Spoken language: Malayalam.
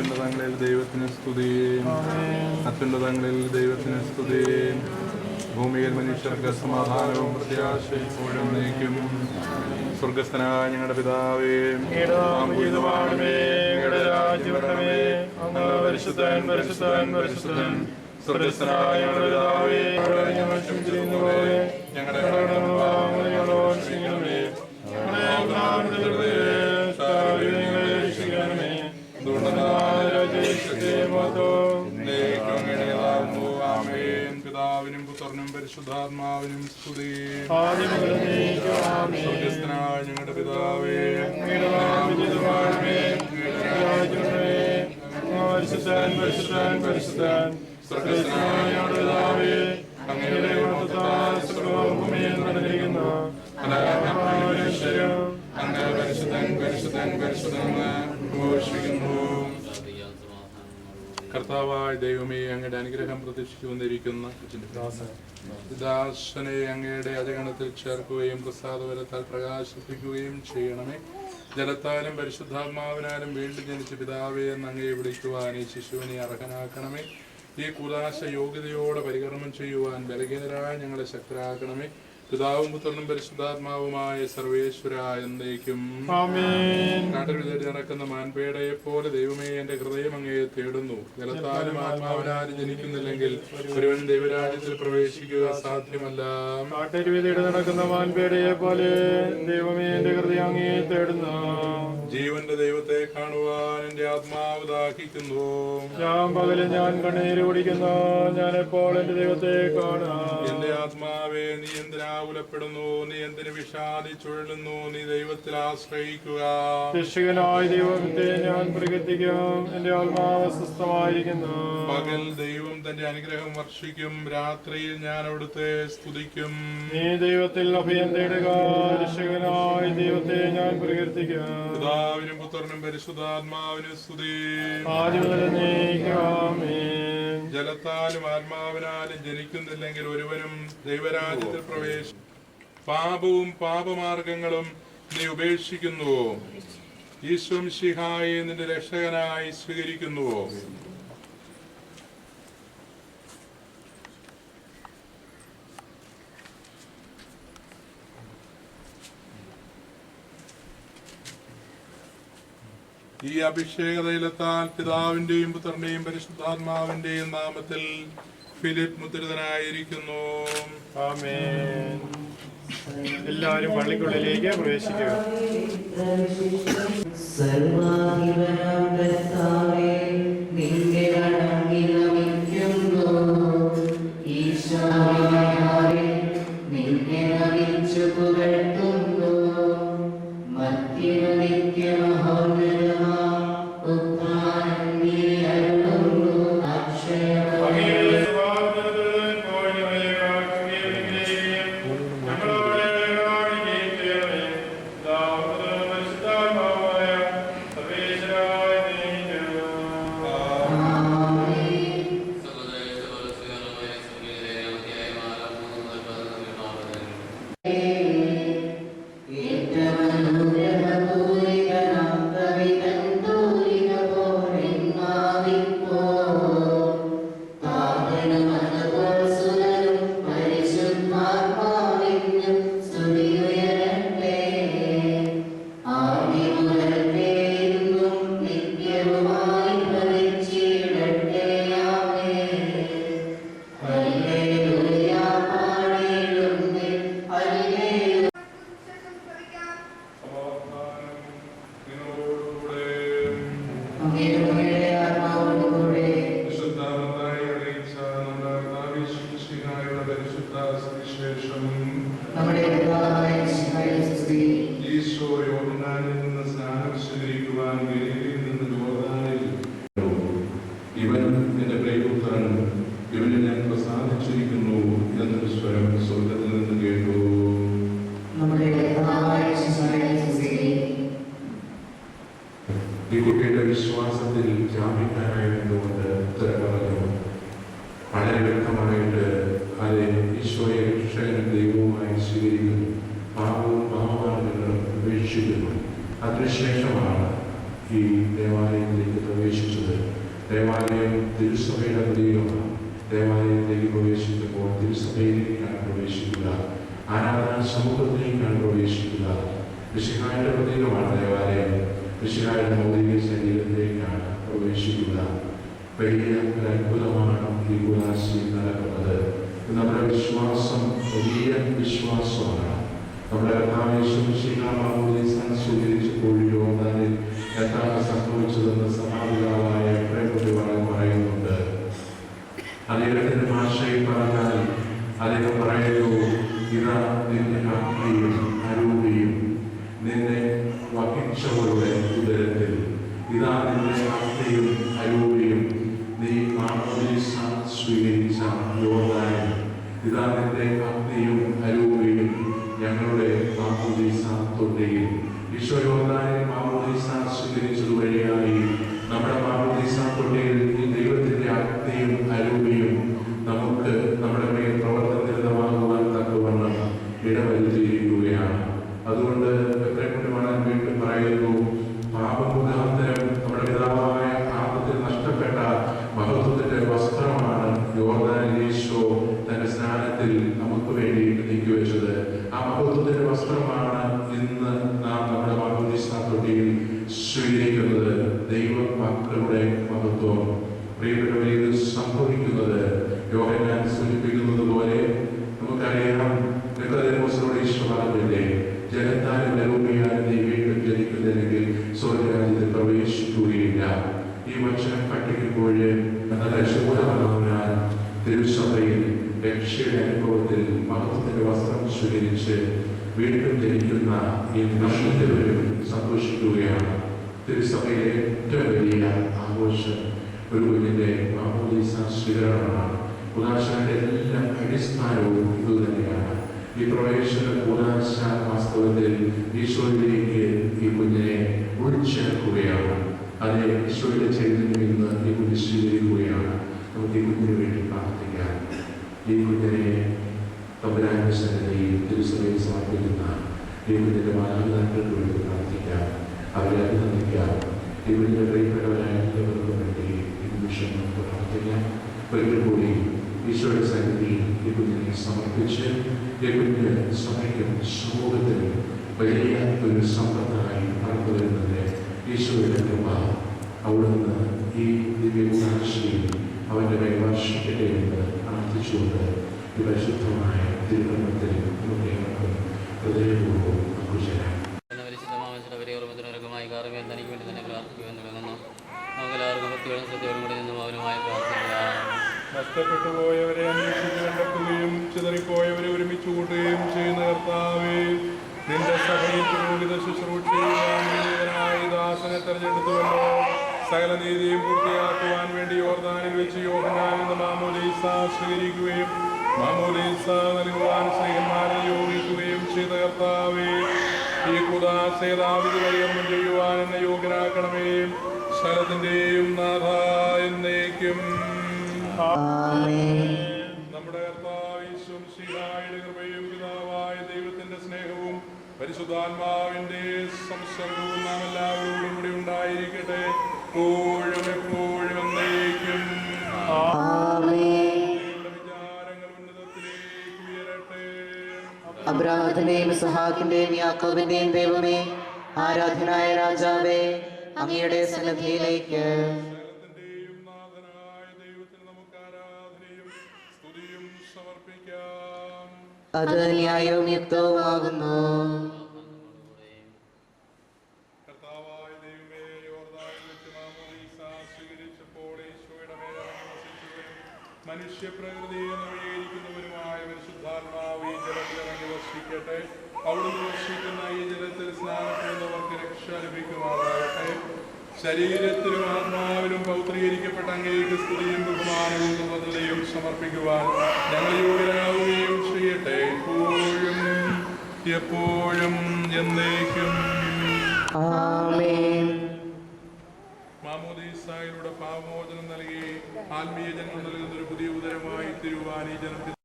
അത്യുന്നതങ്ങളിൽ ദൈവത്തിന് സ്തുതി, അത്യുന്നതങ്ങളിൽ ദൈവത്തിന് സ്തുതി. ഭൂമിയിൽ മനുഷ്യർക്ക് സമാധാനവും പ്രത്യാശയും എപ്പോഴും നയിക്കും. സ്വർഗസ്ഥനായ ഞങ്ങളുടെ പിതാവേ, പരിശുദ്ധൻ പരിശുദ്ധൻ പരിശുദ്ധൻ. സ്വർഗസ്ഥനായ ഞങ്ങളുടെ പിതാവേ, ഞങ്ങളുടെ പിതാവിനും പുത്രനും പരിശുദ്ധാത്മാവിനും സ്തുതി. സ്വർഗസ്ഥനായ ഞങ്ങളുടെ പിതാവേ, പരിശുദ്ധൻ പരിശുദ്ധൻ പരിശുദ്ധൻ. സ്വർഗസ്ഥനായ ഞങ്ങളുടെ പിതാവേ, അങ്ങയുടെ ഭൂമിയിൽ നടന്നിരിക്കുന്നു. അങ്ങ് പരിശുദ്ധൻ പരിശുദ്ധൻ പരിശുദ്ധനെന്ന് ഘോഷിക്കുന്നു. കർത്താവായ ദൈവമേ, അങ്ങയുടെ അനുഗ്രഹം പ്രതീക്ഷിച്ചു വന്നിരിക്കുന്ന ദാസനെ അങ്ങയുടെ അജഗണത്തിൽ ചേർക്കുകയും പ്രസാദവരത്താൽ പ്രകാശിപ്പിക്കുകയും ചെയ്യണമേ. ജലത്താലും പരിശുദ്ധാത്മാവിനാലും വീണ്ടും ജനിച്ച പിതാവേ എന്ന് അങ്ങയെ വിളിക്കുവാൻ ഈ ശിശുവിനെ അർഹനാക്കണമേ. ഈ കൂദാശ യോഗ്യതയോടെ പരികർമ്മം ചെയ്യുവാൻ ബലഹീനരായ ഞങ്ങളെ ശക്തരാക്കണമേ. പിതാവും പുത്രനും പരിശുദ്ധാത്മാവുമായ സർവേശ്വര എന്നേക്കും ആമേൻ. കാട്ടിൽ നടക്കുന്ന മാൻപേടയെ പോലെ ദൈവമേ, എന്റെ ഹൃദയം അങ്ങയെ തേടുന്നു. ജലത്താലും ആത്മാവിനാലും ജനിക്കുന്നില്ലെങ്കിൽ ഒരുവൻ ദൈവരാജ്യത്തിൽ പ്രവേശിക്കുക സാധ്യമല്ല. കാട്ടരുവിതയുടെ നടക്കുന്ന മാൻപേടയെ പോലെ ദൈവമേ, എന്റെ ഹൃദയം അങ്ങയെ തേടുന്നു. ജീവന്റെ ദൈവത്തെ കാണുവാൻ എന്റെ ആത്മാവ് ദാഹിക്കുന്നു. ഞാൻ പകല് ഞാൻ കണ്ണീര് കുടിക്കുന്നു, ഞാൻ എപ്പോൾ എന്റെ ദൈവത്തെ കാണാം. എന്റെ ആത്മാവേ, നീ എന്തിനാ ഉലപ്പെടുന്നു? നീ എന്തിന് വിഷാദിച്ചുഴലുന്നു? നീ ദൈവത്തിൽ ആശ്രയിക്കുക. രക്ഷകനായ ദൈവത്തെ ഞാൻ പ്രകീർത്തിക്കും, എന്റെ ആത്മാവ് അസ്വസ്ഥമായിരിക്കുന്നു. പകൽ ദൈവം തന്റെ അനുഗ്രഹം വർഷിക്കും, രാത്രിയിൽ ഞാൻ അവിടുത്തെ സ്തുതിക്കും. നീ ദൈവത്തിൽ അഭയം തേടുക, രക്ഷകനായ ദൈവത്തെ ഞാൻ പ്രകീർത്തിക്കും. പിതാവിനും പുത്രനും പരിശുദ്ധാത്മാവിനും സ്തുതി. ജലത്താലും ആത്മാവിനാലും ജനിക്കുന്നില്ലെങ്കിൽ ഒരുവനും ദൈവരാജ്യത്തിൽ പ്രവേശിക്കും. പാപവും പാപമാർഗങ്ങളും നീ ഉപേക്ഷിക്കുന്നുവോ? ഈശോ മിശിഹായെ നിന്റെ രക്ഷകനായി സ്വീകരിക്കുന്നുവോ? ഈ അഭിഷേക തൈലത്താൽ പിതാവിന്റെയും പുത്രന്റെയും പരിശുദ്ധാത്മാവിന്റെയും നാമത്തിൽ ഫിലിപ്പ് മുദ്രിതനായിരിക്കുന്നു. ആമേൻ. എല്ലാവരും പള്ളിക്കുള്ളിലേക്ക് പ്രവേശിക്കുക. ഇവൻ എന്റെ പ്രിയപുത്രൻ, ഇവനെ ഞാൻ പ്രസാദിച്ചിരിക്കുന്നു എന്നൊരു സ്വരം സ്വർഗത്തിൽ നിന്ന് കേട്ടു. ഈ കുട്ടിയുടെ വിശ്വാസത്തിൽ ജാമ്യക്കാരായിരുന്നുകൊണ്ട് ഉത്തരവാദിത്വം വളരെ വ്യക്തമായിട്ട് അത് ഈശോയെ രക്ഷകനും ദൈവവുമായി സ്വീകരിക്കുന്നു. പാപവും പാപമാർഗ്ഗങ്ങളും ഉപേക്ഷിക്കുന്നു. അതിനുശേഷമാണ് ഈ ദേവാലയത്തിലേക്ക് പ്രവേശിച്ചത്. ദേവാലയം തിരുസഭയുടെ പ്രതീകമാണ്. ദേവാലയത്തിലേക്ക് പ്രവേശിക്കുമ്പോൾ തിരുസഭയിലേക്കാണ് പ്രവേശിക്കുക, ആരാധനാ സമൂഹത്തിലേക്കാണ് പ്രവേശിക്കുക. മിശിഹായുടെ പ്രതീകമാണ് ദേവാലയം. മിശിഹായുടെ ഭൗതിക ശരീരത്തിലേക്കാണ് പ്രവേശിക്കുക. വലിയ ഒരു അത്ഭുതമാണ് ഈ കൂദാശയിൽ നടക്കുന്നത്. നമ്മുടെ വിശ്വാസം വലിയ വിശ്വാസമാണ്. നമ്മുടെ സ്വീകരിച്ചപ്പോൾ യോർദാനിൽ എന്താണ് സംഭവിച്ചതെന്ന് സമാപിതാവായ പറയുന്നുണ്ട്. അദ്ദേഹത്തിന്റെ ഭാഷയിൽ പറഞ്ഞാൽ അദ്ദേഹം പറയുന്നു, ഇതാ നിന്റെ അഗ്നിയും അരൂപിയും നിന്നെ വഹിച്ചവരുടെ ഉദരത്തിൽ. ഇതാ നിന്റെ അഗ്നിയും അരൂപിയും നീ മാമോദീസ സ്വീകരിച്ച യോർദാനിൽ. ഇതാ നിന്റെ അഗ്നിയും അരൂപിയും ഞങ്ങളുടെ മാമോദീസ തൊട്ടിയിൽ. ഈശോ യോർദാനിൽ മാമോദീസ സ്വീകരിച്ചത് വഴിയായി നമ്മുടെ മാമോദീസ തൊട്ടിയിൽ ഈ ദൈവത്തിന്റെ അഗ്നിയും അരൂപിയും നമുക്ക് നമ്മുടെ മേൽ പ്രവർത്തനനിരതമാകുവാൻ തക്കവണ്ണം ഇടവരുത്തിയിരിക്കുകയാണ്. അതുകൊണ്ട് വീണ്ടും പറയുന്നു, പാപമുഖാന്തരം നമ്മുടെ പിതാവായ ആദത്തിൽ നഷ്ടപ്പെട്ട മഹത്വത്തിന്റെ വസ്ത്രമാണ് യോർദാനിൽ ഈശോ തന്റെ സ്നാനത്തിൽ നമുക്ക് വേണ്ടി നീക്കിവെച്ചത്. ആ മഹത്വത്തിന്റെ വസ്ത്രമാണ് ഇന്ന് നാം നമ്മുടെ മാമോദീസ തൊട്ടിയിൽ സ്വീകരിക്കുന്നത്. ദൈവ മക്കളുടെ മഹത്വം. പ്രിയപ്പെട്ടവരെ, ഇത് സംഭവിക്കുന്നത് യോഹന്നാൻ സൂചിപ്പിക്കുന്നത് പോലെ നമുക്കറിയാം. നിക്കോദേമോസിനോട് ഈശോ പറഞ്ഞില്ലേ, ജലത്താലും അരൂപിയാലും നീ വീണ്ടും ജനിക്കുന്നില്ലെങ്കിൽ സ്വർഗ്ഗരാജ്യത്തിൽ പ്രവേശിക്കുകയില്ല. ഈ വചനം പഠിക്കുമ്പോൾ തിരുസഭയിൽ രക്ഷയുടെ അനുഭവത്തിൽ മഹത്വത്തിന്റെ വസ്ത്രം സ്വീകരിച്ച് വീണ്ടും ജനിക്കുന്ന ഈ നഷ്ടത്തിലും സന്തോഷിക്കുകയാണ്. തിരുസഭയിലെ ഏറ്റവും വലിയ ആഘോഷം ഒരു കുഞ്ഞിന്റെ മാമോദീസ സ്വീകരണമാണ്. കൂദാശയുടെ എല്ലാ അടിസ്ഥാനവും ഇതുതന്നെയാണ്. ഈ പ്രവേശന കൂദാശ വാസ്തവത്തിൽ ഈശോയിലേക്ക് ഈ കുഞ്ഞിനെ ഉൾച്ചേർക്കുകയാണ്. അതേ ഈശോയുടെ ചൈതന്യം ഇന്ന് ഈ കുഞ്ഞ് സ്വീകരിക്കുകയാണ്. നമുക്ക് ഈ കുഞ്ഞിന് വേണ്ടി പ്രാർത്ഥിക്കാം. ഈ കുഞ്ഞിനെ തമ്പുരാന്റെ സന്നിധിയിൽ തിരുസഭയിൽ സമർപ്പിക്കുന്ന ഈ കുഞ്ഞിന്റെ മാതാപിതാക്കൾക്ക് വേണ്ടി പ്രാർത്ഥിക്കാം. അവരെ അഭിനന്ദിക്കാം. ഈ കുഞ്ഞിന്റെ പ്രിയപ്പെട്ടവരായ എല്ലാവർക്കും വേണ്ടി ഈ നിമിഷം നമുക്ക് പ്രാർത്ഥിക്കാം. ഒരിക്കൽ കൂടി ഈശോയുടെ സന്നിധിയിൽ ഈ കുഞ്ഞിനെ സമർപ്പിച്ച് ഈ കുഞ്ഞ് സഭയ്ക്കും സമൂഹത്തിനും വലിയ ഒരു സമ്പത്തായി കടന്നു വരുന്നത് ഈശോയുടെ കൃപ അവിടുന്ന് ഈ ദിവ്യസാക്ഷിയിൽ അവന്റെ കൈവാർഷിക്കട്ടെ എന്ന് പ്രാർത്ഥിച്ചുകൊണ്ട് ഈ പരിശുദ്ധമായ തിരുവനന്തപുരത്തിൽ നമുക്ക് ഹൃദയപൂർവ്വം അക്കുചരാം. തനിക്ക് വേണ്ടി തന്നെ പ്രാർത്ഥിക്കുവാൻ തുടങ്ങുന്നു. നമുക്കെല്ലാവർക്കും ഭക്തിയോടും ശ്രദ്ധയോടും കൂടി നിന്നും മൗനമായി പ്രാർത്ഥിക്കാം. നഷ്ടപ്പെട്ടുപോയവരെ അന്വേഷിച്ച് കണ്ടെത്തുകയും ചിതറിപ്പോയവരെ ഒരുമിച്ച് കൂട്ടുകയും ചെയ്യുന്ന കർത്താവേ, നിന്റെ സഭയിൽ പുരോഹിത ശുശ്രൂഷയായി ദാസനെ തെരഞ്ഞെടുത്തുവല്ലോ. സകല നീതിയും പൂർത്തിയാക്കുവാൻ വേണ്ടി യോർദാനിൽ വെച്ച് യോഹന്നാനിൽ നിന്ന് മാമോദീസ സ്വീകരിക്കുകയും മാമോദീസ നൽകുവാൻ സ്നേഹന്മാരെ നിയോഗിക്കുകയും ചെയ്ത കർത്താവേ, ഈ കൂദാശയെ ദാവീദ് പരികർമ്മം ചെയ്യുവാൻ എന്നെ യോഗ്യനാക്കണമേ. സ്ഥലത്തിന്റെയും നാഥ എന്നേക്കും. നമ്മുടെ കർത്താവ് യേശുവും മിശിഹായുടെ കൃപയും പിതാവായ ദൈവത്തിന്റെ സ്നേഹവും പരിശുദ്ധാത്മാവിന്റെ സംസർഗവും നാം എല്ലാവരോടും കൂടി ഉണ്ടായിരിക്കട്ടെ, എപ്പോഴും എപ്പോഴും എന്നേക്കും. വിചാരങ്ങൾ ഉന്നതത്തിലേക്ക് ഉയരട്ടെ. അബ്രാഹത്തിന്റെയും ഇസ്ഹാക്കിന്റെയും യാക്കോബിന്റെയും ദൈവമേ, ആരാധനായ രാജാവേ, അങ്ങയുടെ സന്നിധിയിലേക്ക് അത് ന്യായവും യുക്തവുമാകുന്നു. കർത്താവായ ദൈവമേ, യോർദാനിൽ വെച്ച് മാമോദീസ സ്വീകരിച്ചപ്പോൾ ഈശോയുടെ മേലിറങ്ങി വസിച്ചവരും മനുഷ്യപ്രകൃതിയെ നവീകരിക്കുന്നവരുമായ പരിശുദ്ധാത്മാവ് ഈ ജലത്തിലിറങ്ങി വസിക്കട്ടെ. അവിടുന്ന് വസിക്കുന്ന ഈ ജലത്തിൽ സ്നാനപ്പെടുന്നവർക്ക് രക്ഷ ലഭിക്കുമാറാകട്ടെ. ശരീരത്തിലും ആത്മാവിലും പൗത്രീകരിക്കപ്പെട്ട അങ്ങേക്ക് സ്തുതിയും ബഹുമാനവും നിർമ്മലതയും സമർപ്പിക്കുവാൻ ഞങ്ങൾ യോഗ്യരാകുകയും ചെയ്യട്ടെ, എപ്പോഴും എപ്പോഴും എന്നേക്കും. മാമോദീസായിലൂടെ പാപമോചനം നൽകി ആത്മീയ ജന്മം നൽകുന്ന ഒരു പുതിയ ഉദരമായി തിരുവാൻ ഈ ജനത്തിൽ